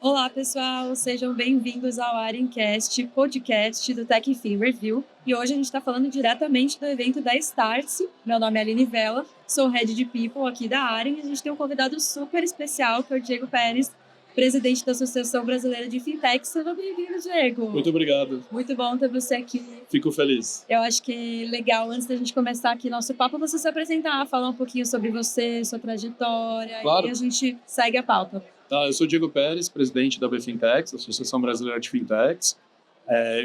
Olá, pessoal! Sejam bem-vindos ao Arencast, podcast do TechFin Review. E hoje a gente está falando diretamente do evento da Startse. Meu nome é Aline Vela, sou Head de People aqui da Aren e a gente tem um convidado super especial, que é o Diego Pérez, presidente da Associação Brasileira de Fintech. Seja bem-vindo, Diego! Muito obrigado. Muito bom ter você aqui. Fico feliz. Eu acho que legal, antes da gente começar aqui nosso papo, você se apresentar, falar um pouquinho sobre você, sua trajetória, Claro. e a gente segue a pauta. Tá, eu sou Diego Pérez, presidente da BFintechs, Associação Brasileira de Fintechs.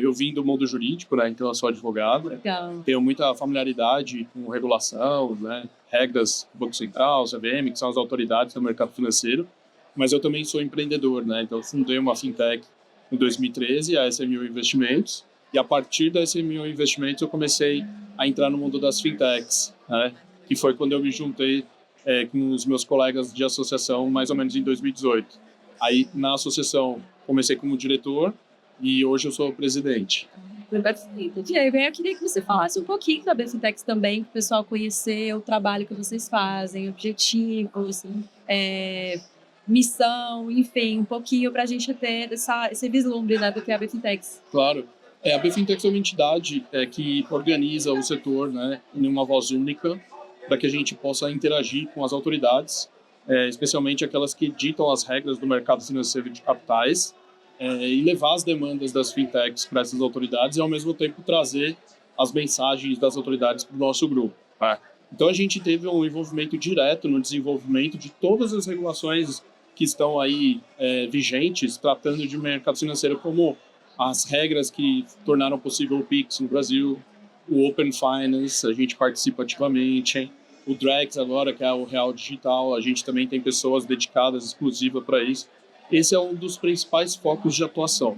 Eu vim do mundo jurídico, né, então eu sou advogado. Legal. Tenho muita familiaridade com regulação, né, regras do Banco Central, CVM, que são as autoridades do mercado financeiro. Mas eu também sou empreendedor, né, então eu fundei uma fintech em 2013, a SMU Investimentos. E a partir da SMU Investimentos eu comecei a entrar no mundo das fintechs, né, que foi quando eu me juntei com os meus colegas de associação, mais ou menos em 2018. Aí, na associação, comecei como diretor e hoje eu sou o presidente. Perfeito. Diego, eu queria que você falasse um pouquinho da BFintechs também, para o pessoal conhecer o trabalho que vocês fazem, objetivos, missão, enfim, um pouquinho para a gente ter esse vislumbre, né, do que é a BFintechs. Claro. A BFintechs é uma entidade que organiza o setor, né, em uma voz única, para que a gente possa interagir com as autoridades, especialmente aquelas que ditam as regras do mercado financeiro de capitais, e levar as demandas das fintechs para essas autoridades e, ao mesmo tempo, trazer as mensagens das autoridades para o nosso grupo. Tá? Então, a gente teve um envolvimento direto no desenvolvimento de todas as regulações que estão aí vigentes, tratando de mercado financeiro, como as regras que tornaram possível o Pix no Brasil, o Open Finance, a gente participa ativamente, o DREX agora, que é o Real Digital, a gente também tem pessoas dedicadas, exclusivas para isso. Esse é um dos principais focos de atuação.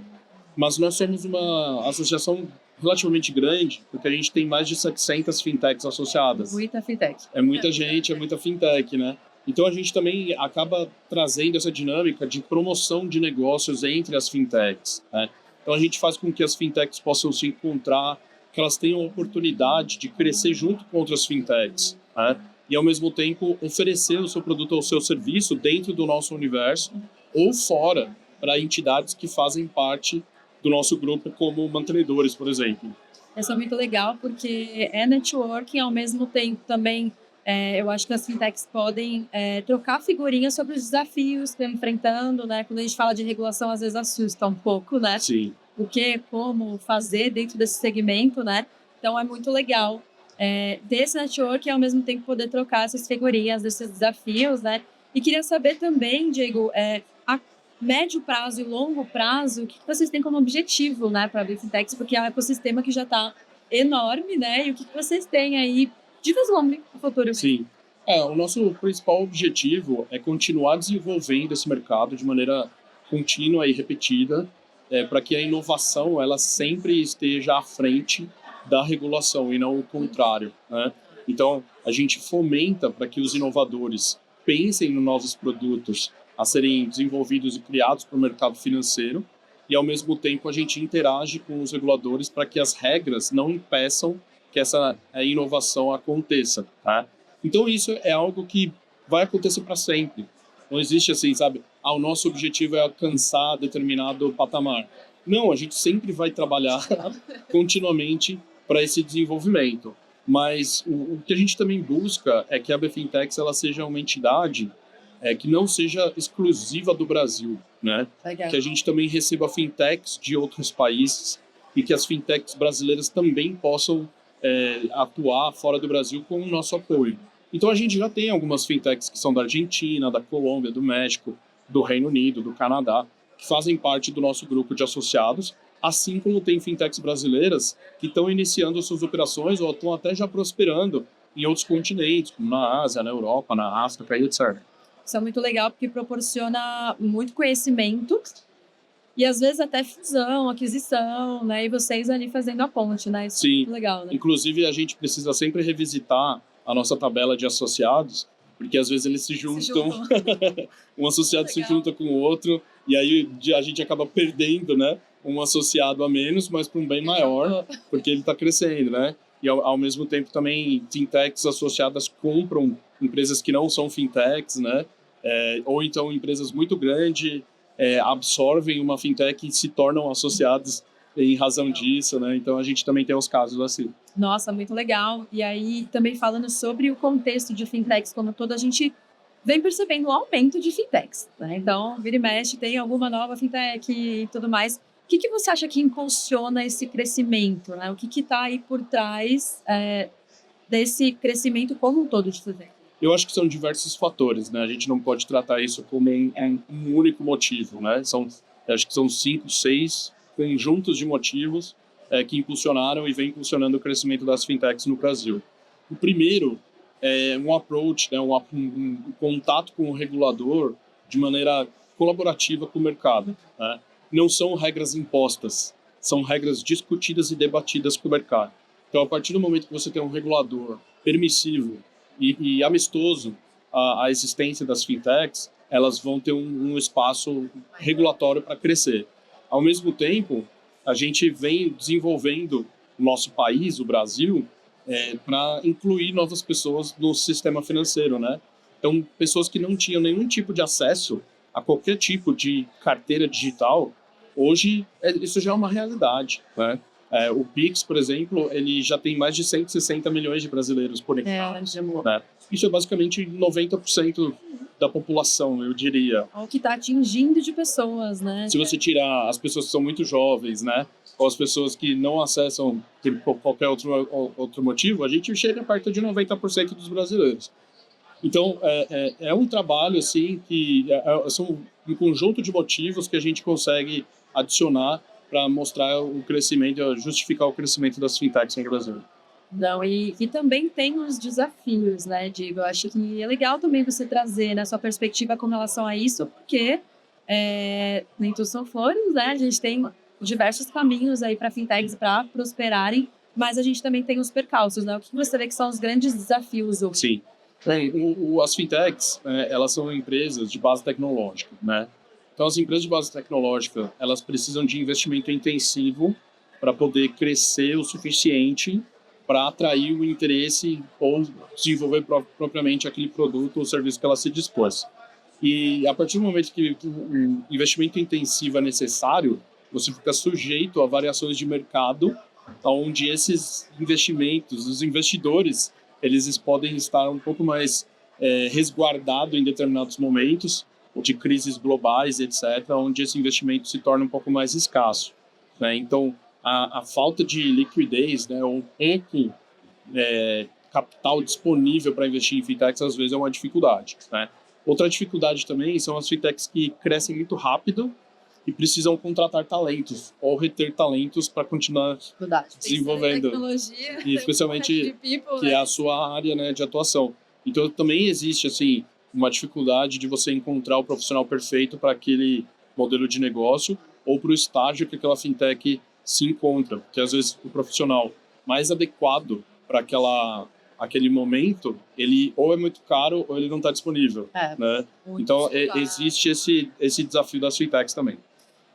Mas nós somos uma associação relativamente grande, porque a gente tem mais de 700 fintechs associadas. Muita fintech. É muita gente, é muita fintech, né? Então a gente também acaba trazendo essa dinâmica de promoção de negócios entre as fintechs, né? Então a gente faz com que as fintechs possam se encontrar, que elas tenham a oportunidade de crescer junto com outras fintechs, né? E, ao mesmo tempo, oferecer o seu produto ou o seu serviço dentro do nosso universo ou fora, para entidades que fazem parte do nosso grupo, como mantenedores, por exemplo. Isso é muito legal, porque é networking, ao mesmo tempo também, eu acho que as fintechs podem trocar figurinhas sobre os desafios que estão enfrentando, né? Quando a gente fala de regulação, às vezes assusta um pouco, né? Sim. O que, como fazer dentro desse segmento, né? Então, é muito legal ter esse network e, ao mesmo tempo, poder trocar essas figurinhas desses desafios, né? E queria saber também, Diego, a médio prazo e longo prazo, o que vocês têm como objetivo, né, para a BFintechs? Porque é um ecossistema que já está enorme, né? E o que vocês têm aí de vislumbre no futuro? Sim. O nosso principal objetivo é continuar desenvolvendo esse mercado de maneira contínua e repetida, para que a inovação ela sempre esteja à frente da regulação e não o contrário, né? Então, a gente fomenta para que os inovadores pensem em novos produtos a serem desenvolvidos e criados para o mercado financeiro e, ao mesmo tempo, a gente interage com os reguladores para que as regras não impeçam que essa inovação aconteça, tá? Então, isso é algo que vai acontecer para sempre. Não existe assim, sabe? O nosso objetivo é alcançar determinado patamar. Não, a gente sempre vai trabalhar continuamente para esse desenvolvimento. Mas o que a gente também busca é que a BFintechs ela seja uma entidade que não seja exclusiva do Brasil, né? Legal. Que a gente também receba fintechs de outros países e que as fintechs brasileiras também possam atuar fora do Brasil com o nosso apoio. Então a gente já tem algumas fintechs que são da Argentina, da Colômbia, do México, do Reino Unido, do Canadá, que fazem parte do nosso grupo de associados, assim como tem fintechs brasileiras que estão iniciando suas operações ou estão até já prosperando em outros continentes, como na Ásia, na Europa, na África e etc. Isso é muito legal, porque proporciona muito conhecimento e, às vezes, até fusão, aquisição, né? E vocês ali fazendo a ponte, né? Isso Sim. é muito legal, né? Inclusive, a gente precisa sempre revisitar a nossa tabela de associados, porque às vezes eles se juntam, um associado se junta com o outro, e aí a gente acaba perdendo, né, um associado a menos, mas para um bem maior, porque ele está crescendo, né? E ao mesmo tempo também fintechs associadas compram empresas que não são fintechs, né? Ou então empresas muito grandes absorvem uma fintech e se tornam associados em razão disso, né? Então a gente também tem os casos assim. Nossa, muito legal. E aí, também falando sobre o contexto de fintechs como um todo, a gente vem percebendo um aumento de fintechs, né? Então, vira e mexe, tem alguma nova fintech e tudo mais. O que você acha que impulsiona esse crescimento, né? O que está aí por trás desse crescimento como um todo de fintech? Eu acho que são diversos fatores, né? A gente não pode tratar isso como um único motivo, né? Acho que são 5, 6 conjuntos de motivos que impulsionaram e vem impulsionando o crescimento das fintechs no Brasil. O primeiro é um approach, né? um contato com o regulador de maneira colaborativa com o mercado, né? Não são regras impostas, são regras discutidas e debatidas com o mercado. Então, a partir do momento que você tem um regulador permissivo e amistoso à existência das fintechs, elas vão ter um espaço regulatório para crescer. Ao mesmo tempo, a gente vem desenvolvendo o nosso país, o Brasil, para incluir novas pessoas no sistema financeiro, né? Então, pessoas que não tinham nenhum tipo de acesso a qualquer tipo de carteira digital, hoje isso já é uma realidade, né? O Pix, por exemplo, ele já tem mais de 160 milhões de brasileiros conectados, né? Isso é basicamente 90% da população, eu diria. O que está atingindo de pessoas, né? Se você tirar as pessoas que são muito jovens, né? Ou as pessoas que não acessam por qualquer outro motivo, a gente chega perto de 90% dos brasileiros. Então, é um trabalho, assim, que são um conjunto de motivos que a gente consegue adicionar para mostrar o crescimento, justificar o crescimento das fintechs no Brasil. Não, e também tem os desafios, né, Diego? Eu acho que é legal também você trazer na sua perspectiva com relação a isso, porque nem tudo são flores, né? A gente tem diversos caminhos aí para fintechs para prosperarem, mas a gente também tem os percalços, né? O que você vê que são os grandes desafios hoje? Sim. As fintechs, elas são empresas de base tecnológica, né? Então, as empresas de base tecnológica, elas precisam de investimento intensivo para poder crescer o suficiente para atrair o interesse ou desenvolver propriamente aquele produto ou serviço que ela se dispôs. E a partir do momento que o investimento intensivo é necessário, você fica sujeito a variações de mercado, onde esses investimentos, os investidores, eles podem estar um pouco mais resguardados em determinados momentos de crises globais, etc., onde esse investimento se torna um pouco mais escasso, né? Então, a falta de liquidez, né, ou pouco capital disponível para investir em fintechs, às vezes é uma dificuldade, né? Outra dificuldade também são as fintechs que crescem muito rápido e precisam contratar talentos ou reter talentos para continuar desenvolvendo. Tecnologia, e especialmente que é a sua área, né, de atuação. Então também existe assim uma dificuldade de você encontrar o profissional perfeito para aquele modelo de negócio ou para o estágio que aquela fintech se encontra, porque às vezes o profissional mais adequado para aquele momento, ele ou é muito caro ou ele não está disponível, né? Então existe esse desafio das fintechs também.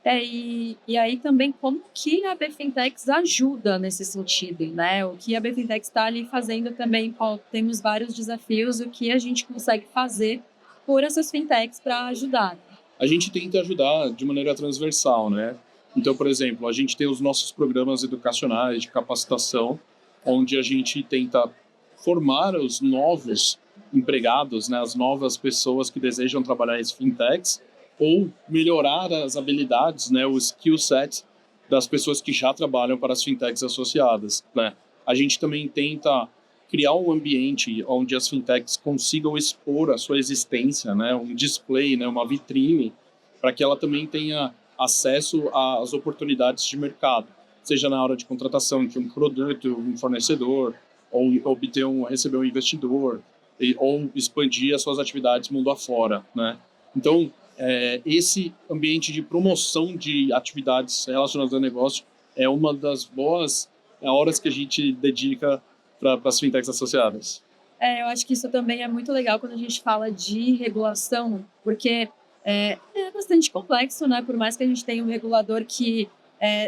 E aí também como que a BFintex ajuda nesse sentido, né? O que a BFintex está ali fazendo também, temos vários desafios, o que a gente consegue fazer por essas fintechs para ajudar? A gente tenta ajudar de maneira transversal, né? Então, por exemplo, a gente tem os nossos programas educacionais de capacitação, onde a gente tenta formar os novos empregados, né, as novas pessoas que desejam trabalhar em fintechs, ou melhorar as habilidades, né, o skill set das pessoas que já trabalham para as fintechs associadas, né? A gente também tenta criar um ambiente onde as fintechs consigam expor a sua existência, né, um display, né, uma vitrine, para que ela também tenha acesso às oportunidades de mercado, seja na hora de contratação de um produto, um fornecedor, ou receber um investidor, ou expandir as suas atividades mundo afora, né? Então, esse ambiente de promoção de atividades relacionadas ao negócio é uma das boas horas que a gente dedica para as fintechs associadas. Eu acho que isso também é muito legal quando a gente fala de regulação, porque é bastante complexo, né? Por mais que a gente tenha um regulador que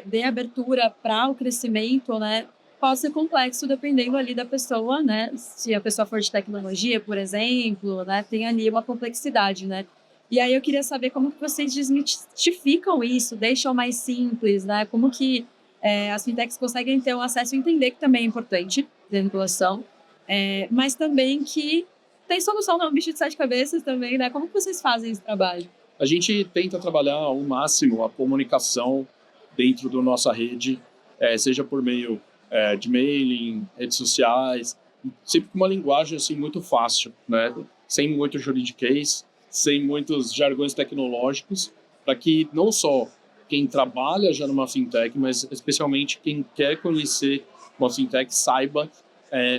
dê abertura para o crescimento, né? Pode ser complexo dependendo ali da pessoa, né? Se a pessoa for de tecnologia, por exemplo, né? Tem ali uma complexidade, né? E aí eu queria saber como que vocês desmistificam isso, deixam mais simples, né? Como que as fintechs conseguem ter um acesso e entender que também é importante a regulação, mas também que tem solução, não é um bicho de sete cabeças também, né? Como que vocês fazem esse trabalho? A gente tenta trabalhar ao máximo a comunicação dentro da nossa rede, seja por meio de mailing, redes sociais, sempre com uma linguagem assim muito fácil, né? Sem muito juridiquês, sem muitos jargões tecnológicos, para que não só quem trabalha já numa fintech, mas especialmente quem quer conhecer uma fintech saiba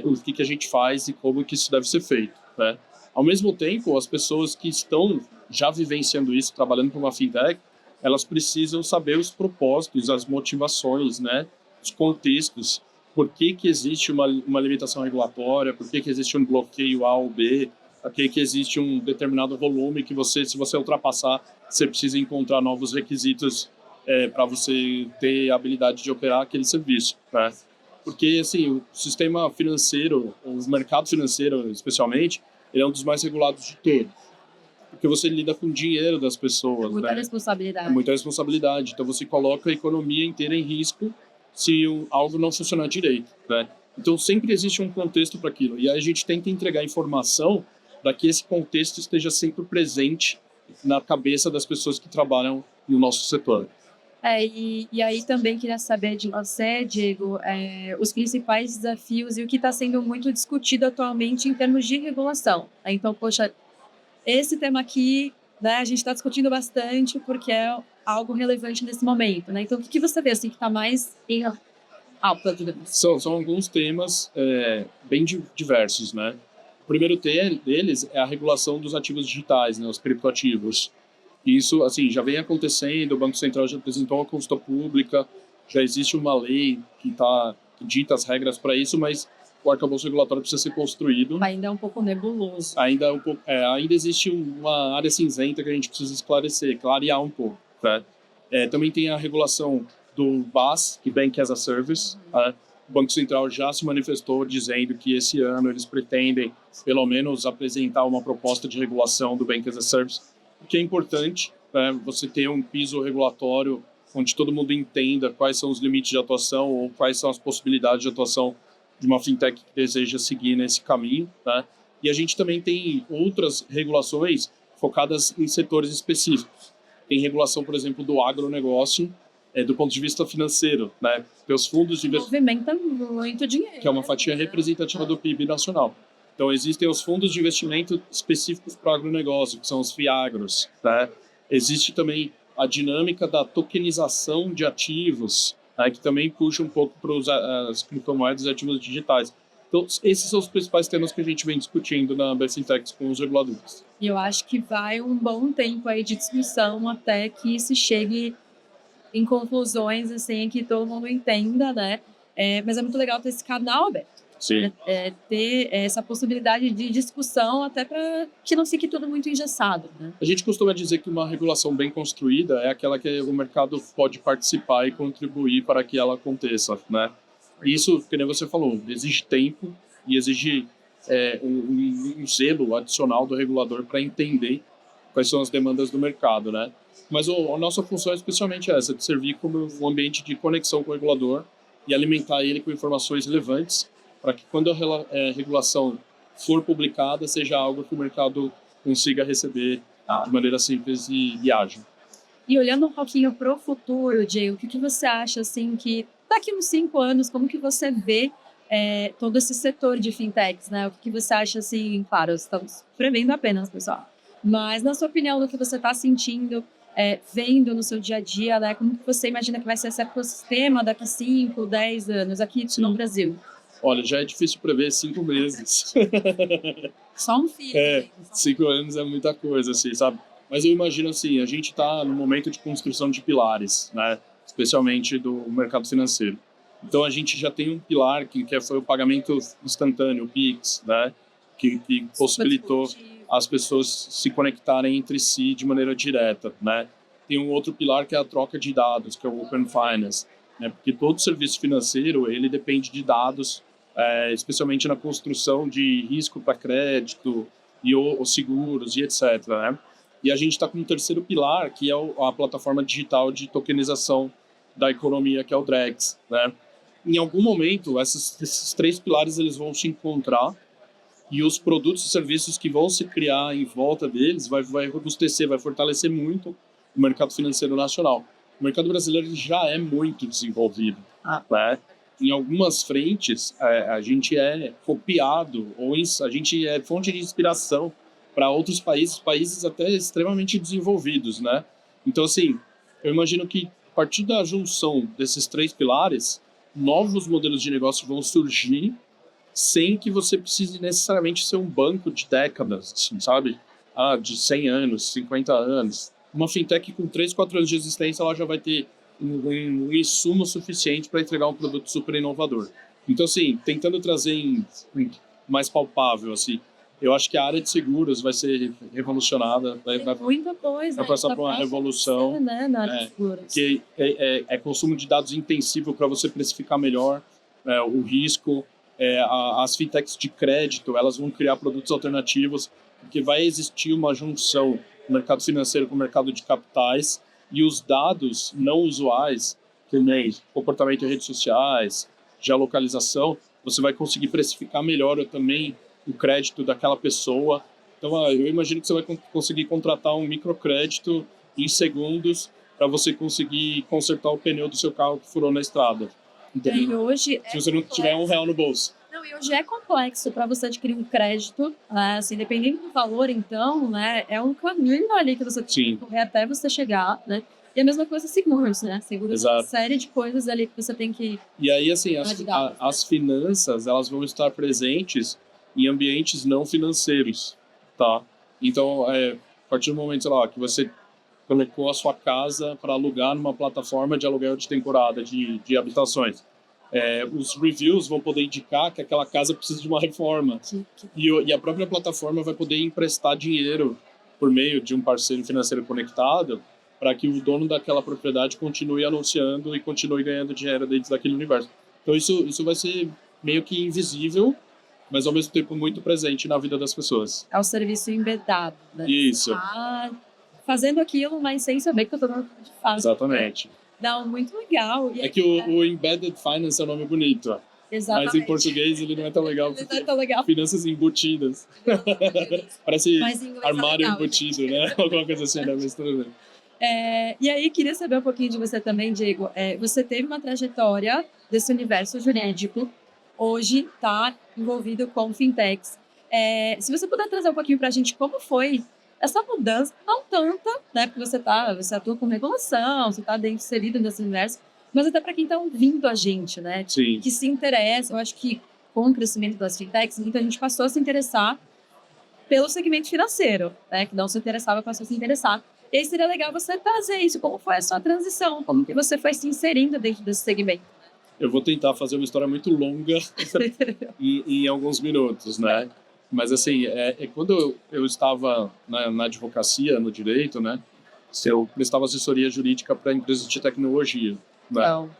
o que a gente faz e como que isso deve ser feito, né? Ao mesmo tempo, as pessoas que estão já vivenciando isso, trabalhando com uma fintech, elas precisam saber os propósitos, as motivações, né? Os contextos. Por que existe uma limitação regulatória? Por que existe um bloqueio A ou B? Por que existe um determinado volume que se você ultrapassar, você precisa encontrar novos requisitos para você ter a habilidade de operar aquele serviço, né? Porque, assim, o sistema financeiro, o mercado financeiro, especialmente, ele é um dos mais regulados de todos. Porque você lida com o dinheiro das pessoas, Muita né? responsabilidade. É muita responsabilidade. Então, você coloca a economia inteira em risco se algo não funcionar direito, né? Então, sempre existe um contexto para aquilo. E aí a gente tenta entregar informação para que esse contexto esteja sempre presente na cabeça das pessoas que trabalham no nosso setor. E aí também queria saber de você, Diego, os principais desafios e o que está sendo muito discutido atualmente em termos de regulação. Então, poxa, esse tema aqui, né, a gente está discutindo bastante porque é algo relevante nesse momento, né? Então, o que você vê assim, que está mais em alta, digamos? São alguns temas bem diversos, né? O primeiro deles é a regulação dos ativos digitais, né, os criptoativos. Isso, assim, já vem acontecendo, o Banco Central já apresentou uma consulta pública, já existe uma lei que dita as regras para isso, mas o arcabouço regulatório precisa ser construído. Ainda é um pouco nebuloso. Ainda existe uma área cinzenta que a gente precisa esclarecer, clarear um pouco, né? Também tem a regulação do BaaS, que Bank as a Service. O Banco Central já se manifestou dizendo que esse ano eles pretendem, pelo menos, apresentar uma proposta de regulação do Bank as a Service, o que é importante, né? Você ter um piso regulatório onde todo mundo entenda quais são os limites de atuação ou quais são as possibilidades de atuação de uma fintech que deseja seguir nesse caminho, né? E a gente também tem outras regulações focadas em setores específicos. Tem regulação, por exemplo, do agronegócio, do ponto de vista financeiro, né? Tem os fundos de movimenta muito dinheiro, que é uma fatia representativa do PIB nacional. Então, existem os fundos de investimento específicos para o agronegócio, que são os FIAGROS, né? Existe também a dinâmica da tokenização de ativos, né, que também puxa um pouco para as criptomoedas e ativos digitais. Então, esses são os principais temas que a gente vem discutindo na BFinTechs com os reguladores. E eu acho que vai um bom tempo aí de discussão até que se chegue em conclusões, assim, que todo mundo entenda, né? Mas é muito legal ter esse canal aberto. Sim. Ter essa possibilidade de discussão até para que não fique tudo muito engessado, né? A gente costuma dizer que uma regulação bem construída é aquela que o mercado pode participar e contribuir para que ela aconteça, né? Isso, como você falou, exige tempo e exige um zelo adicional do regulador para entender quais são as demandas do mercado, né? Mas a nossa função é especialmente essa, de servir como um ambiente de conexão com o regulador e alimentar ele com informações relevantes para que quando a regulação for publicada, seja algo que o mercado consiga receber de maneira simples e ágil. E olhando um pouquinho para o futuro, Jay, o que você acha, assim, que daqui uns 5 anos, como que você vê todo esse setor de fintechs, né? O que você acha, assim, claro, estamos prevendo apenas, pessoal, mas na sua opinião, do que você está sentindo, vendo no seu dia a dia, né? Como que você imagina que vai ser esse ecossistema daqui 5, 10 anos aqui no Brasil? Olha, já é difícil prever 5 meses. Só um filho. 5 anos é muita coisa, assim, sabe? Mas eu imagino assim, a gente está no momento de construção de pilares, né? Especialmente do mercado financeiro. Então a gente já tem um pilar que foi o pagamento instantâneo, o Pix, né? Que possibilitou as pessoas se conectarem entre si de maneira direta, né? Tem um outro pilar que é a troca de dados, que é o Open Finance, né? Porque todo serviço financeiro ele depende de dados, especialmente na construção de risco para crédito e os seguros e etc, né? E a gente está com um terceiro pilar, que é a plataforma digital de tokenização da economia, que é o Drex, né? Em algum momento, esses três pilares eles vão se encontrar e os produtos e serviços que vão se criar em volta deles vai robustecer, vai fortalecer muito o mercado financeiro nacional. O mercado brasileiro já é muito desenvolvido, né? Em algumas frentes, a gente é copiado, ou a gente é fonte de inspiração para outros países até extremamente desenvolvidos, né? Então, assim, eu imagino que a partir da junção desses três pilares, novos modelos de negócio vão surgir sem que você precise necessariamente ser um banco de décadas, assim, sabe? De 100 anos, 50 anos. Uma fintech com 3, 4 anos de existência, ela já vai ter um insumo suficiente para entregar um produto super inovador. Então, assim, tentando trazer mais palpável, assim, eu acho que a área de seguros vai ser revolucionada. Tem muita coisa. Vai passar por uma revolução. Ser, né, na área de seguros. Que é consumo de dados intensivo para você precificar melhor o risco. As fintechs de crédito, elas vão criar produtos alternativos, porque vai existir uma junção do mercado financeiro com o mercado de capitais, e os dados não usuais, que nem comportamento em redes sociais, geolocalização, você vai conseguir precificar melhor também o crédito daquela pessoa. Então, eu imagino que você vai conseguir contratar um microcrédito em segundos para você conseguir consertar o pneu do seu carro que furou na estrada. E hoje se você não tiver R$1 no bolso. Não, e hoje é complexo para você adquirir um crédito, né? Assim, dependendo do valor, então, né, é um caminho ali que você tem que correr até você chegar, né? E a mesma coisa seguros, né? Seguros é uma série de coisas ali que você tem que... E aí, assim, as finanças, elas vão estar presentes em ambientes não financeiros, tá? Então, a partir do momento, sei lá, que você colocou a sua casa para alugar numa plataforma de aluguel de temporada de habitações, os reviews vão poder indicar que aquela casa precisa de uma reforma. E a própria plataforma vai poder emprestar dinheiro por meio de um parceiro financeiro conectado para que o dono daquela propriedade continue anunciando e continue ganhando dinheiro dentro daquele universo. Então isso vai ser meio que invisível, mas ao mesmo tempo muito presente na vida das pessoas. É o serviço embedado, né? Isso. Fazendo aquilo, mas sem saber que eu estou dando de fato. Exatamente. Não, muito legal. E que o Embedded Finance é um nome bonito. Exatamente. Mas em português ele não é tão legal. Ele não é tão legal. Finanças embutidas. Parece armário embutido, né? Alguma coisa assim, né? Mas tudo bem. E aí, queria saber um pouquinho de você também, Diego. Você teve uma trajetória desse universo jurídico, hoje está envolvido com fintechs. Se você puder trazer um pouquinho para a gente como foi essa mudança, não tanta, né? Porque você atua com regulação, você está inserido nesse universo, mas até para quem está ouvindo a gente, né? Sim. Que se interessa. Eu acho que com o crescimento das fintechs, muita gente passou a se interessar pelo segmento financeiro, né? Que não se interessava, passou a se interessar. E aí seria legal você trazer isso, como foi a sua transição, como que você foi se inserindo dentro desse segmento. Eu vou tentar fazer uma história muito longa em alguns minutos, né? Mas assim, quando eu estava na advocacia, no direito, né? Eu prestava assessoria jurídica para empresas de tecnologia, né? Então.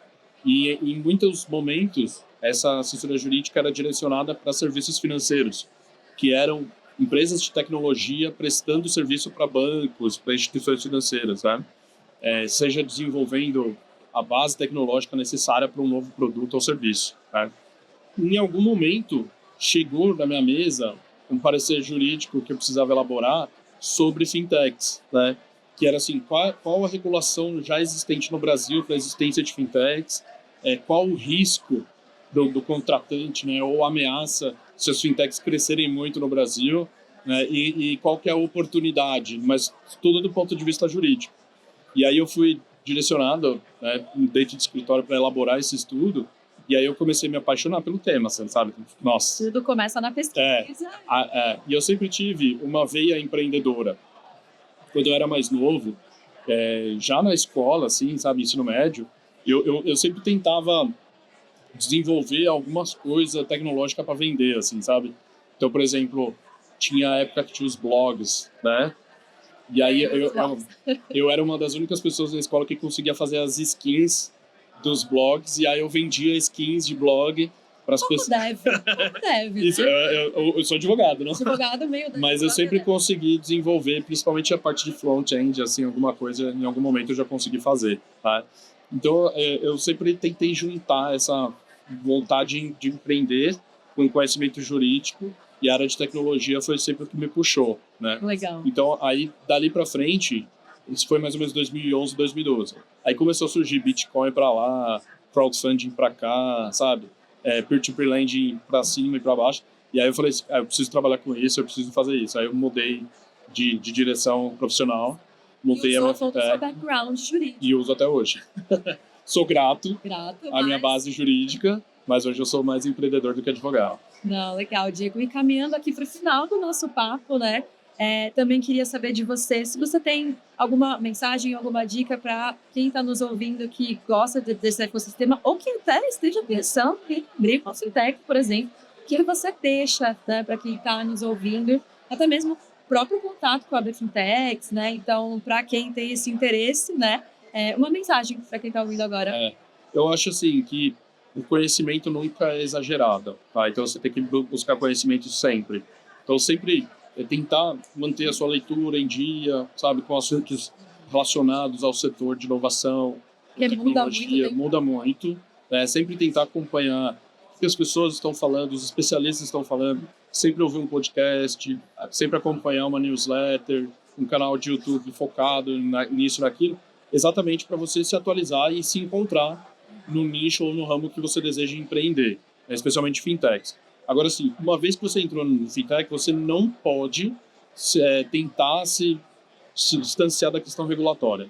E em muitos momentos, essa assessoria jurídica era direcionada para serviços financeiros, que eram empresas de tecnologia prestando serviço para bancos, para instituições financeiras, né? Seja desenvolvendo a base tecnológica necessária para um novo produto ou serviço, né? Em algum momento, chegou na minha mesa um parecer jurídico que eu precisava elaborar sobre fintechs, né? Que era assim, qual a regulação já existente no Brasil para a existência de fintechs, qual o risco do contratante, né, ou ameaça se as fintechs crescerem muito no Brasil, né, e qual que é a oportunidade, mas tudo do ponto de vista jurídico. E aí eu fui direcionado, né, dentro do escritório para elaborar esse estudo, e aí eu comecei a me apaixonar pelo tema, sabe? Nossa. Tudo começa na pesquisa. E eu sempre tive uma veia empreendedora. Quando eu era mais novo, já na escola, assim, sabe, ensino médio, eu sempre tentava desenvolver algumas coisas tecnológicas para vender, assim, sabe? Então, por exemplo, tinha a época que tinha os blogs, né? E aí eu era uma das únicas pessoas na escola que conseguia fazer as skins dos blogs, e aí eu vendia skins de blog para as Pouco pessoas. deve, Isso, né? eu sou advogado, não? Advogado meio... Mas eu sempre consegui desenvolver, principalmente a parte de front-end, assim, alguma coisa, em algum momento eu já consegui fazer, tá? Então, eu sempre tentei juntar essa vontade de empreender com conhecimento jurídico, e a área de tecnologia foi sempre o que me puxou, né? Legal. Então, aí, dali pra frente, isso foi mais ou menos 2011, 2012. Aí começou a surgir Bitcoin pra lá, crowdfunding pra cá, sabe? Peer-to-peer lending pra cima e pra baixo. E aí eu falei assim, eu preciso trabalhar com isso, eu preciso fazer isso. Aí eu mudei de direção profissional, montei a minha todo o seu background jurídico. e uso até hoje. Sou grato à minha mas... base jurídica, mas hoje eu sou mais empreendedor do que advogado. Não, legal, Diego. E caminhando aqui para o final do nosso papo, né? Também queria saber de você, se você tem alguma mensagem, alguma dica para quem está nos ouvindo que gosta desse ecossistema ou que até esteja pensando em abrir uma fintech, por exemplo, o que você deixa, né, para quem está nos ouvindo, até mesmo o próprio contato com a Fintechs, né? Então, para quem tem esse interesse, né, uma mensagem para quem está ouvindo agora. Eu acho assim que o conhecimento nunca é exagerado, tá? Então você tem que buscar conhecimento sempre. Então sempre tentar manter a sua leitura em dia, sabe, com assuntos relacionados ao setor de inovação, tecnologia, muda muito. Sempre tentar acompanhar o que as pessoas estão falando, os especialistas estão falando, sempre ouvir um podcast, sempre acompanhar uma newsletter, um canal de YouTube focado nisso, naquilo, exatamente para você se atualizar e se encontrar no nicho ou no ramo que você deseja empreender, especialmente fintechs. Agora, assim, uma vez que você entrou no fintech, você não pode tentar se distanciar da questão regulatória.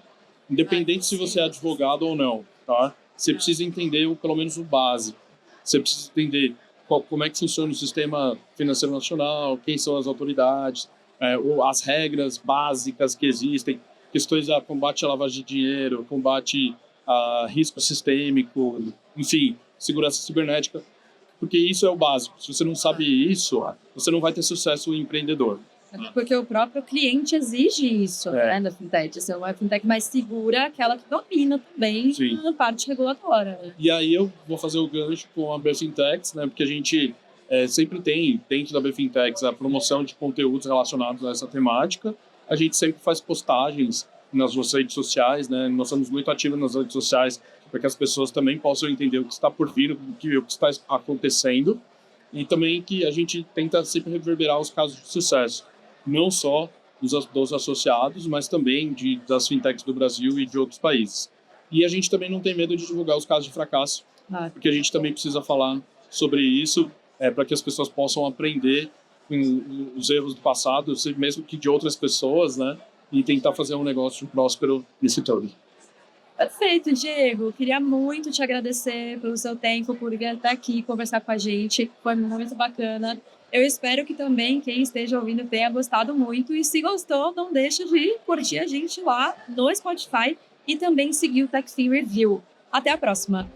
Independente se você é advogado ou não, tá? Você precisa entender pelo menos o básico. Você precisa entender como é que funciona o sistema financeiro nacional, quem são as autoridades, as regras básicas que existem, questões a combate à lavagem de dinheiro, combate a risco sistêmico, enfim, segurança cibernética, porque isso é o básico. Se você não sabe isso, você não vai ter sucesso empreendedor. Porque o próprio cliente exige isso, né, da fintech. Ser uma fintech mais segura, aquela que domina também a parte regulatória. Né? E aí eu vou fazer o gancho com a BFintex, né, porque a gente sempre tem, dentro da BFintex, a promoção de conteúdos relacionados a essa temática. A gente sempre faz postagens nas nossas redes sociais, né? Nós somos muito ativos nas redes sociais para que as pessoas também possam entender o que está por vir, o que está acontecendo, e também que a gente tenta sempre reverberar os casos de sucesso, não só dos associados, mas também das fintechs do Brasil e de outros países. E a gente também não tem medo de divulgar os casos de fracasso, porque a gente também precisa falar sobre isso para que as pessoas possam aprender com os erros do passado, mesmo que de outras pessoas, né? E tentar fazer um negócio próspero nesse todo. Perfeito, Diego. Queria muito te agradecer pelo seu tempo, por vir até aqui conversar com a gente. Foi muito bacana. Eu espero que também quem esteja ouvindo tenha gostado muito. E se gostou, não deixe de curtir a gente lá no Spotify e também seguir o TechFin Review. Até a próxima!